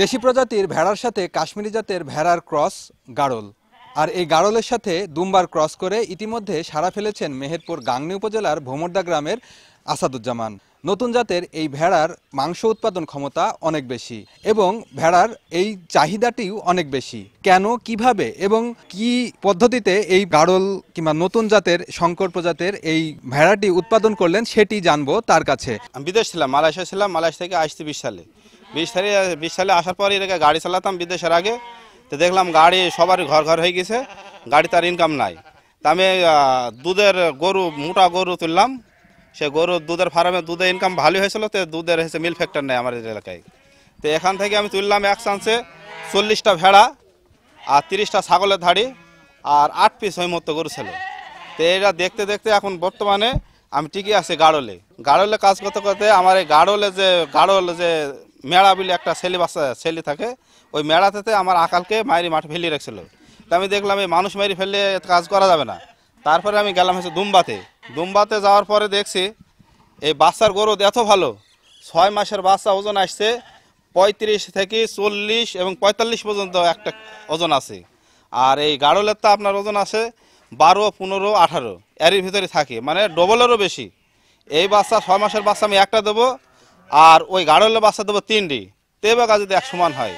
দেশি প্রজাতির ভেড়ার সাথে কাশ্মীরি জাতের ভেড়ার ক্রস গাড়ল। আর এই গাড়লের সাথে দুম্বার ক্রস করে ইতিমধ্যে সাড়া ফেলেছেন মেহেরপুর গাংনী উপজেলার ভোমরদা গ্রামের আসাদুজ্জামান। নতুন জাতের এই ভেড়ার মাংস উৎপাদন ক্ষমতা অনেক বেশি এবং ভেড়ার এই চাহিদাটিও অনেক বেশি। কেন, কিভাবে এবং কি পদ্ধতিতে এই গাড়ল কিংবা নতুন জাতের শঙ্কর প্রজাতের এই ভেড়াটি উৎপাদন করলেন সেটি জানবো তার কাছে। আমি বিদেশ ছিলাম, মালয়েশিয়া ছিলাম। মালয়েশিয়া থেকে আসছি 20 সালে আসার পর এটাকে গাড়ি চালাতাম বিদেশের আগে। তো দেখলাম গাড়ি সবারই ঘর ঘর হয়ে গেছে, গাড়ি তার ইনকাম নাই। তা আমি দুধের গরু, মোটা গরু তুললাম। সে গরু দুধের ফার্মে দুধের ইনকাম ভালো হয়েছিল। তো দুধের হয়েছে মিল ফ্যাক্টর নেই আমার এলাকায়। তো এখান থেকে আমি তুললাম এক চান্সে 40টা ভেড়া আর 30টা ছাগলের ধাড়ি আর 8 পিস ওই মতো গরু ছিল। তো এটা দেখতে দেখতে এখন বর্তমানে আমি টিকে আছি গাড়লে কাজ করতে করতে আমার এই গাড়ল যে মেড়া বলে একটা ছেলে থাকে, ওই মেড়াতে আমার আকালকে মায়েরি মাঠে ফেলিয়ে রাখছিল। তো আমি দেখলাম এই মানুষ মারি ফেললে কাজ করা যাবে না। তারপরে আমি গেলাম হচ্ছে দুম্বাতে যাওয়ার পরে দেখছি এই বাচ্চার গরু এত ভালো, 6 মাসের বাচ্চা ওজন আসছে 35 থেকে 40 এবং 45 পর্যন্ত একটা ওজন আছে। আর এই গাড়লের তো আপনার ওজন আছে 12, 15, 18 এর ভিতরে থাকে, মানে ডবলেরও বেশি। এই বাচ্চা 6 মাসের বাচ্চা আমি একটা দেবো আর ওই গাড়লের বাচ্চা দেবো 3টি। তেবা কাজ যদি এক সমান হয়,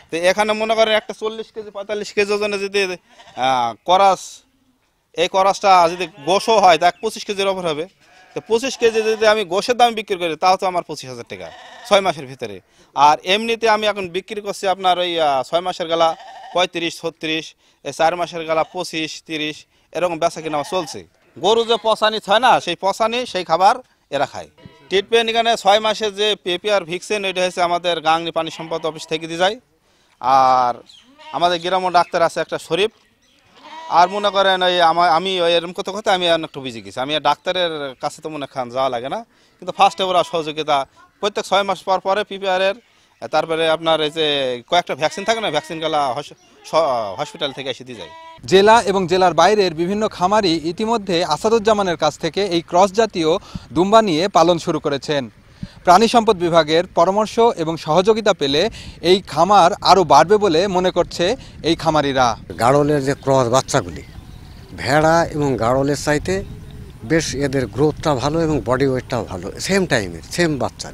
তো এখানে মনে করেন একটা 40 কেজি 45 কেজি ওজনে যদি এই করাসটা যদি গোশও হয় তা 25 কেজির ওপর হবে। তো 25 কেজি যদি আমি গোশের দাম বিক্রি করি তাও তো আমার 25,000 টাকা 6 মাসের ভিতরে। আর এমনিতে আমি এখন বিক্রি করছি আপনার ওই 6 মাসের গেলা 35, 36, 4 মাসের গেলা 25, 30 এরকম বেচা কিনা চলছে। গরু যে পচানি হয় না, সেই পচানি সেই খাবার এরা খায়। ট্রিটমেন্ট এখানে 6 মাসে যে পেপিআর ভিক্সেন ওইটা হচ্ছে আমাদের গাংনী পানি সম্পদ অফিস থেকে দিয়ে যায়। আর আমাদের গ্রাম্য ডাক্তার আছে একটা শরীফ। আর মনে করেন ওই আমি ওই এরকম কথা আমি একটু বুঝে গেছি। আমি ডাক্তারের কাছে তো মনে খান যাওয়া লাগে না, কিন্তু ফার্স্টে ওরা সহযোগিতা প্রত্যেক 6 মাস পর পরে পিপিআরের, তারপরে আপনার এই যে কয়েকটা ভ্যাকসিন থাকে না, ভ্যাকসিনগুলো হসপিটাল থেকে এসে দিয়ে যায়। জেলা এবং জেলার বাইরের বিভিন্ন খামারি ইতিমধ্যে আসাদুজ্জামানের কাছ থেকে এই ক্রস জাতীয় দুম্বা নিয়ে পালন শুরু করেছেন। প্রাণী সম্পদ বিভাগের পরামর্শ এবং সহযোগিতা পেলে এই খামার আরও বাড়বে বলে মনে করছে এই খামারিরা। গাড়লের যে ক্রস বাচ্চাগুলি ভেড়া এবং গাড়লের চাইতে বেশ এদের গ্রোথটা ভালো এবং বডি ওয়েটটাও ভালো, সেম টাইমের সেম বাচ্চা।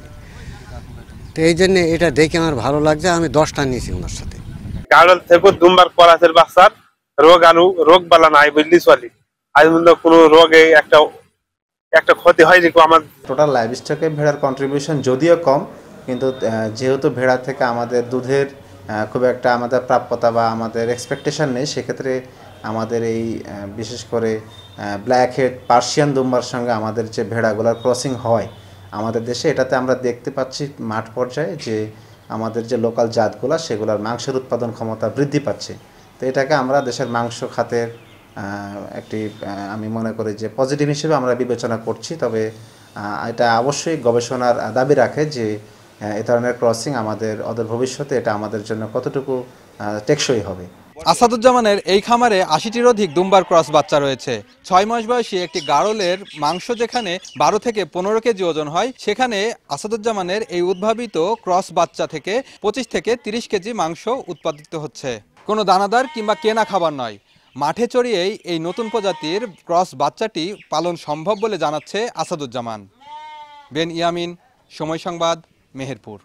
তো এই জন্য এটা দেখে আমার ভালো লাগছে, আমি 10টা নিয়েছি ওনার সাথে। গাড়ল থেকে দুম্বার করাসের বাচ্চার রোগ বালা নাই বুঝলি চলি। আজ পর্যন্ত কোনো রোগে একটা ক্ষতি হয়নি আমার। টোটাল লাইভ স্টকে ভেড়ার কন্ট্রিবিউশন যদিও কম, কিন্তু যেহেতু ভেড়া থেকে আমাদের দুধের খুব একটা আমাদের প্রাপ্যতা বা আমাদের এক্সপেকটেশন নেই, সেক্ষেত্রে আমাদের এই বিশেষ করে ব্ল্যাক হেড পার্সিয়ান দুম্বার সঙ্গে আমাদের যে ভেড়াগুলোর ক্রসিং হয় আমাদের দেশে, এটাতে আমরা দেখতে পাচ্ছি মাঠ পর্যায়ে যে আমাদের যে লোকাল জাতগুলো সেগুলোর মাংসের উৎপাদন ক্ষমতা বৃদ্ধি পাচ্ছে। তো এটাকে আমরা দেশের মাংস খাতের একটি আমি মনে করি যে পজিটিভ হিসেবে আমরা বিবেচনা করছি। তবে এটা অবশ্যই গবেষণার দাবি রাখে যে এ ধরনের ক্রসিং আমাদের অদূর ভবিষ্যতে এটা আমাদের জন্য কতটুকু টেকসই হবে। আসাদুজ্জামানের এই খামারে 80টির অধিক দুম্বার ক্রস বাচ্চা রয়েছে। 6 মাস বয়সী একটি গাড়লের মাংস যেখানে 12 থেকে 15 কেজি ওজন হয়, সেখানে আসাদুজ্জামানের এই উদ্ভাবিত ক্রস বাচ্চা থেকে 25 থেকে 30 কেজি মাংস উৎপাদিত হচ্ছে। কোনো দানাদার কিংবা কেনা খাবার নয়, মাঠে চড়িয়েই এই নতুন প্রজাতির ক্রস বাচ্চাটি পালন সম্ভব বলে জানাচ্ছে আসাদুজ্জামান। বেন ইয়ামিন, সময় সংবাদ, মেহেরপুর।